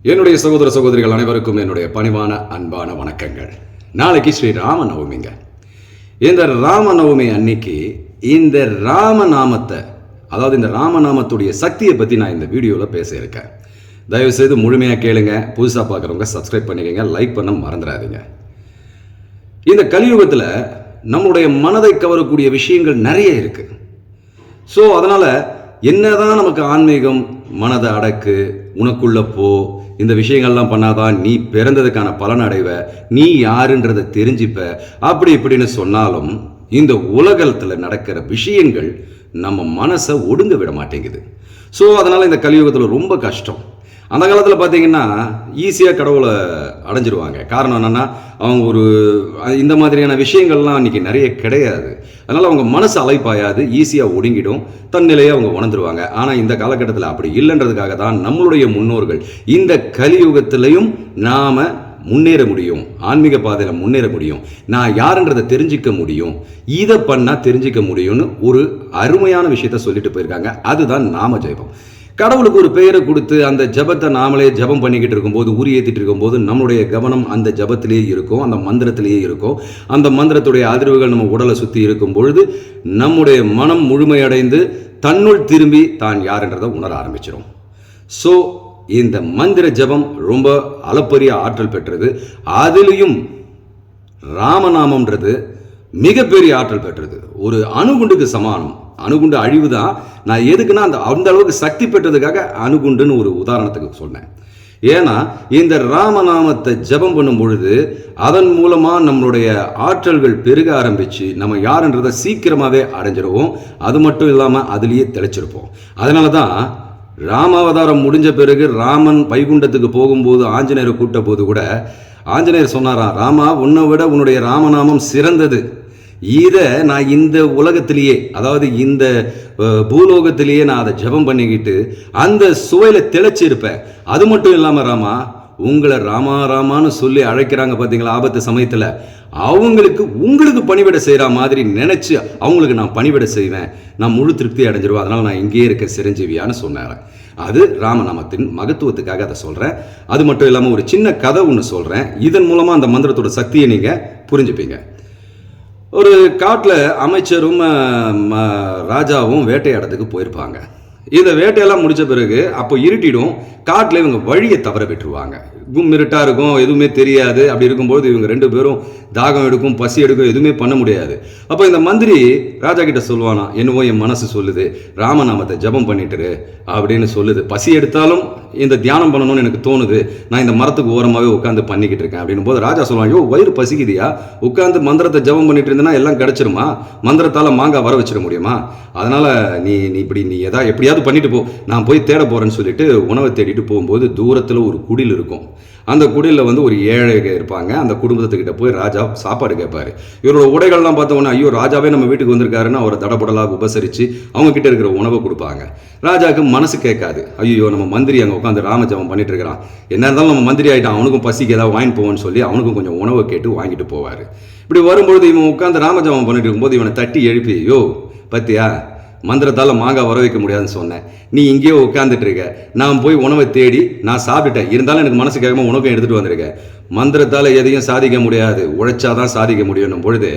என்னுடைய சகோதர சகோதரிகள் அனைவருக்கும் என்னுடைய பணிவான அன்பான வணக்கங்கள். நாளைக்கு ஸ்ரீ ராமநவமிங்க. இந்த ராமநவமி அன்னைக்கு இந்த ராமநாமத்தை, அதாவது இந்த ராமநாமத்துடைய சக்தியை பற்றி நான் இந்த வீடியோவில் பேச இருக்கேன். தயவுசெய்து முழுமையாக கேளுங்க. புதுசாக பார்க்குறவங்க சப்ஸ்கிரைப் பண்ணிக்கங்க, லைக் பண்ண மறந்துடாதீங்க. இந்த கலியுகத்தில் நம்மளுடைய மனதை கவரக்கூடிய விஷயங்கள் நிறைய இருக்கு. ஸோ அதனால் என்னதான் நமக்கு ஆன்மீகம், மனதை அடக்கு, உனக்குள்ள போ, இந்த விஷயங்கள்லாம் பண்ணாதான் நீ பிறந்ததுக்கான பலன் அடைவ, நீ யாருன்றதை தெரிஞ்சுப்ப, அப்படி இப்படின்னு சொன்னாலும் இந்த உலகத்தில் நடக்கிற விஷயங்கள் நம்ம மனசை ஒடுங்க விட மாட்டேங்குது. ஸோ அதனால் இந்த கலியுகத்தில் ரொம்ப கஷ்டம். அந்த காலத்தில் பார்த்தீங்கன்னா ஈஸியாக கடவுளை அடைஞ்சிருவாங்க. காரணம் என்னென்னா அவங்க இந்த மாதிரியான விஷயங்கள்லாம் அன்றைக்கி நிறைய கிடையாது. அதனால் அவங்க மனசு அலைப்பாயாது, ஈஸியாக ஒடுங்கிடும், தன்னிலையை அவங்க உணர்ந்துருவாங்க. ஆனால் இந்த காலகட்டத்தில் அப்படி இல்லைன்றதுக்காக தான் நம்மளுடைய முன்னோர்கள் இந்த கலியுகத்திலையும் நாம் முன்னேற முடியும், ஆன்மீக பாதையில் முன்னேற முடியும், நான் யாருன்றதை தெரிஞ்சிக்க முடியும், இதை பண்ணால் தெரிஞ்சிக்க முடியும்னு ஒரு அருமையான விஷயத்த சொல்லிட்டு போயிருக்காங்க. அதுதான் நாம ஜெபம். கடவுளுக்கு ஒரு பெயரை கொடுத்து அந்த ஜபத்தை நாமளே ஜபம் பண்ணிக்கிட்டு இருக்கும்போது, உரி ஏற்றிட்டு இருக்கும்போது நம்மளுடைய கவனம் அந்த ஜபத்திலேயே இருக்கும், அந்த மந்திரத்திலேயே இருக்கும். அந்த மந்திரத்துடைய அதிர்வுகள் நம்ம உடலை சுற்றி இருக்கும் பொழுது நம்முடைய மனம் முழுமையடைந்து தன்னுள் திரும்பி தான் யாருன்றதை உணர ஆரம்பிச்சிடும். ஸோ இந்த மந்திர ஜபம் ரொம்ப அளப்பரிய ஆற்றல் பெற்றது. அதிலையும் ராமநாமம்ன்றது மிகப்பெரிய ஆற்றல் பெற்றது. ஒரு அணுகுண்டுக்கு சமானம். அணுகுண்டு அழிவு தான். நான் எதுக்குன்னா அந்த அளவுக்கு சக்தி பெற்றதுக்காக அணுகுண்டுன்னு ஒரு உதாரணத்துக்கு சொன்னேன். ஏன்னா இந்த ராமநாமத்தை ஜபம் பண்ணும் பொழுது அதன் மூலமாக நம்மளுடைய ஆற்றல்கள் பெருக ஆரம்பித்து நம்ம யாருன்றதை சீக்கிரமாகவே அடைஞ்சிருவோம். அது மட்டும் இல்லாமல் அதுலேயே தெளிச்சிருப்போம். அதனால தான் ராமாவதாரம் முடிஞ்ச பிறகு ராமன் வைகுண்டத்துக்கு போகும்போது ஆஞ்சநேயரை கூட்ட போது கூட ஆஞ்சநேயர் சொன்னாராம், ராமா, உன்னை விட உன்னுடைய ராமநாமம் சிறந்தது. இதை நான் இந்த உலகத்திலேயே, அதாவது இந்த பூலோகத்திலேயே நான் அதை ஜபம் பண்ணிக்கிட்டு அந்த சுவையில் திளைச்சிருப்பேன். அது மட்டும் இல்லாமல் ராமா, உங்களை ராமா ராமான்னு சொல்லி அழைக்கிறாங்க பார்த்தீங்களா ஆபத்து சமயத்தில், உங்களுக்கு பணிவிட செய்கிற மாதிரி நினச்சி அவங்களுக்கு நான் பணிவிட செய்வேன், நான் முழு திருப்தி அடைஞ்சிருவேன். அதனால் நான் இங்கேயே இருக்க சிரஞ்சீவியான்னு சொன்னார். அது ராமநாமத்தின் மகத்துவத்துக்காக அதை சொல்கிறேன். அது மட்டும் இல்லாமல் ஒரு சின்ன கதை ஒன்று சொல்கிறேன். இதன் மூலமாக அந்த மந்திரத்தோட சக்தியை நீங்கள் புரிஞ்சுப்பீங்க. ஒரு காட்டில் அமைச்சரும் ராஜாவும் வேட்டையாடத்துக்கு போயிருப்பாங்க. இந்த வேட்டையெல்லாம் முடித்த பிறகு அப்போ இருட்டிடும். காட்டில் இவங்க வழியை தவற விட்டுருவாங்க. இருட்டாக இருக்கும், எதுவுமே தெரியாது. அப்படி இருக்கும்போது இவங்க ரெண்டு பேரும் தாகம் எடுக்கும், பசி எடுக்கும், எதுவுமே பண்ண முடியாது. அப்போ இந்த மந்திரி ராஜா கிட்ட சொல்லுவானா, என்னவோ என் மனசு சொல்லுது, ராமநாமத்தை ஜபம் பண்ணிட்டுரு அப்படின்னு சொல்லுது. பசி எடுத்தாலும் இந்த தியானம் பண்ணணும்னு எனக்கு தோணுது, நான் இந்த மரத்துக்கு ஓரமாகவே உட்காந்து பண்ணிக்கிட்டு இருக்கேன் அப்படின்னு போது ராஜா சொல்லுவாங்க, யோ வயிறு பசிக்குதியா, உட்காந்து மந்திரத்தை ஜபம் பண்ணிட்டு இருந்தேன்னா எல்லாம் கிடைச்சிருமா, மந்திரத்தால் மாங்காய் வர வச்சிட முடியுமா, அதனால நீ எப்படியாவது பண்ணிட்டு போ, நான் போய் தேட போறேன்னு சொல்லிட்டு உணவை தேடிட்டு போகும்போது தூரத்தில் ஒரு குடில் இருக்கும். அந்த குடியில் ஒரு ஏழை இருப்பாங்க. அந்த குடும்பத்துக்கிட்ட போய் ராஜா சாப்பாடு கேட்பாரு. இவரோட உடைகள்லாம் பார்த்தோன்னா, ஐயோ ராஜாவே நம்ம வீட்டுக்கு வந்திருக்காருன்னு அவரை தடபடலாக உபசரித்து அவங்க கிட்ட இருக்கிற உணவை கொடுப்பாங்க. ராஜாவுக்கு மனசு கேட்காது, ஐயோ நம்ம மந்திரி அங்கே உட்காந்து ராமஜபம் பண்ணிட்டு இருக்கிறான், என்ன இருந்தாலும் நம்ம மந்திரி ஆகிட்டான், அவனுக்கும் பசிக்கு ஏதாவது வாங்கிட்டு போவோன்னு சொல்லி அவனுக்கும் கொஞ்சம் உணவை கேட்டு வாங்கிட்டு போவார். இப்படி வரும்பொழுது இவன் உட்காந்து ராமஜபம் பண்ணிட்டு இருக்கும்போது இவனை தட்டி எழுப்பி, யோ பத்தியா, மந்திரத்தால் மாங்காய் வர வைக்க முடியாதுன்னு சொன்னேன், நீ இங்கேயே உட்காந்துட்டு இருக்க, நான் போய் உணவை தேடி நான் சாப்பிட்டுட்டேன், இருந்தாலும் எனக்கு மனசு கேட்காம உனக்கும் எடுத்துகிட்டு வந்திருக்கேன், மந்திரத்தால் எதையும் சாதிக்க முடியாது, உழைச்சாதான் சாதிக்க முடியும் பொழுது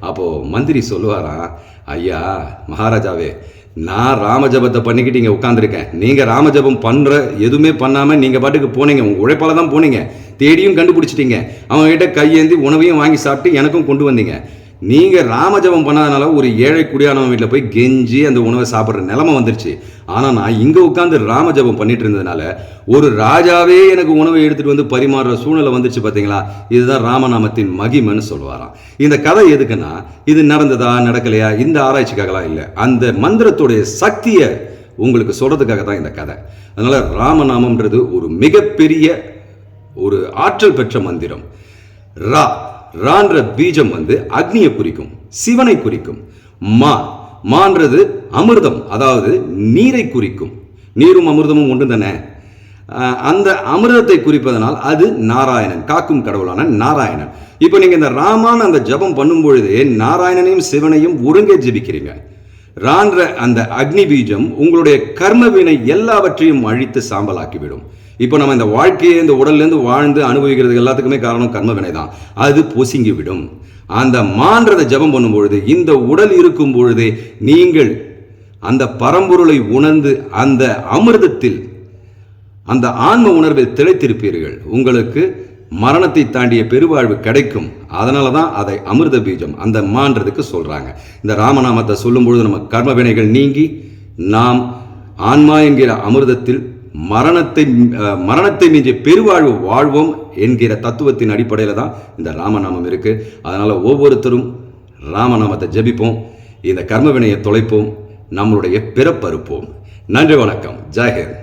அப்போது மந்திரி சொல்லுவாராம், ஐயா மகாராஜாவே, நான் ராமஜபத்தை பண்ணிக்கிட்டு இங்கே உட்காந்துருக்கேன், நீங்கள் ராமஜபம் பண்ணுற எதுவுமே பண்ணாமல் நீங்கள் பாட்டுக்கு போனீங்க, உங்கள் உழைப்பால் தான் போனீங்க, தேடியும் கண்டுபிடிச்சிட்டீங்க, அவங்ககிட்ட கையேந்தி உணவையும் வாங்கி சாப்பிட்டு எனக்கும் கொண்டு வந்தீங்க, நீங்கள் ராமஜபம் பண்ணாதனால ஒரு ஏழை குடியானவன் வீட்டில் போய் கெஞ்சி அந்த உணவை சாப்பிட்ற நிலைமை வந்துருச்சு. ஆனால் நான் இங்கே உட்காந்து ராமஜபம் பண்ணிட்டு இருந்ததுனால ஒரு ராஜாவே எனக்கு உணவை எடுத்துகிட்டு வந்து பரிமாறுற சூழ்நிலை வந்துருச்சு பார்த்தீங்களா, இதுதான் ராமநாமத்தின் மகிமைன்னு சொல்லுவாராம். இந்த கதை எதுக்குன்னா, இது நடந்ததா நடக்கலையா இந்த ஆராய்ச்சிக்காகலாம் இல்லை, அந்த மந்திரத்துடைய சக்தியை உங்களுக்கு சொல்கிறதுக்காக தான் இந்த கதை. அதனால் ராமநாமம்ன்றது ஒரு மிகப்பெரிய ஒரு ஆற்றல் பெற்ற மந்திரம். ரான்ற பீஜம் அக்னியை குறிக்கும், சிவனை குறிக்கும். மான்றது அமிர்தம், அதாவது நீரை குறிக்கும். நீரும் அமிர்தமும் ஒன்று தானே. அந்த அமிர்தத்தை குறிப்பதனால் அது நாராயணன், காக்கும் கடவுளான நாராயணன். இப்போ நீங்கள் இந்த ராமான அந்த ஜபம் பண்ணும் பொழுதே நாராயணனையும் சிவனையும் ஒருங்கே ஜபிக்கிறீங்க. ரான்ற அந்த அக்னி பீஜம் உங்களுடைய கர்மவினை எல்லாவற்றையும் அழித்து சாம்பலாக்கிவிடும். இப்போ நம்ம இந்த வாழ்க்கையை இந்த உடல்லேருந்து வாழ்ந்து அனுபவிக்கிறது எல்லாத்துக்குமே காரணம் கர்ம வினை தான். அது பொசுங்கி விடும். அந்த மான்றதை ஜபம் பண்ணும் பொழுது, இந்த உடல் இருக்கும் பொழுதே நீங்கள் அந்த பரம்பொருளை உணர்ந்து அந்த அமிர்தத்தில் அந்த ஆன்ம உணர்வில் திளைத்திருப்பீர்கள். உங்களுக்கு மரணத்தை தாண்டிய பெருவாழ்வு கிடைக்கும். அதனால தான் அதை அமிர்த பீஜம் அந்த மான்றதுக்கு சொல்றாங்க. இந்த ராமநாமத்தை சொல்லும் பொழுது நம்ம கர்ம வினைகள் நீங்கி நாம் ஆன்மா என்கிற அமிர்தத்தில் மரணத்தை மீறிய பெருவாழ்வு வாழ்வோம் என்கிற தத்துவத்தின் அடிப்படையில் தான் இந்த ராமநாமம் இருக்கு. அதனால ஒவ்வொருத்தரும் ராமநாமத்தை ஜபிப்போம், இந்த கர்ம வினையை தொலைப்போம், நம்மளுடைய பிறப்பறுப்போம். நன்றி, வணக்கம், ஜெய் ஹிந்த்.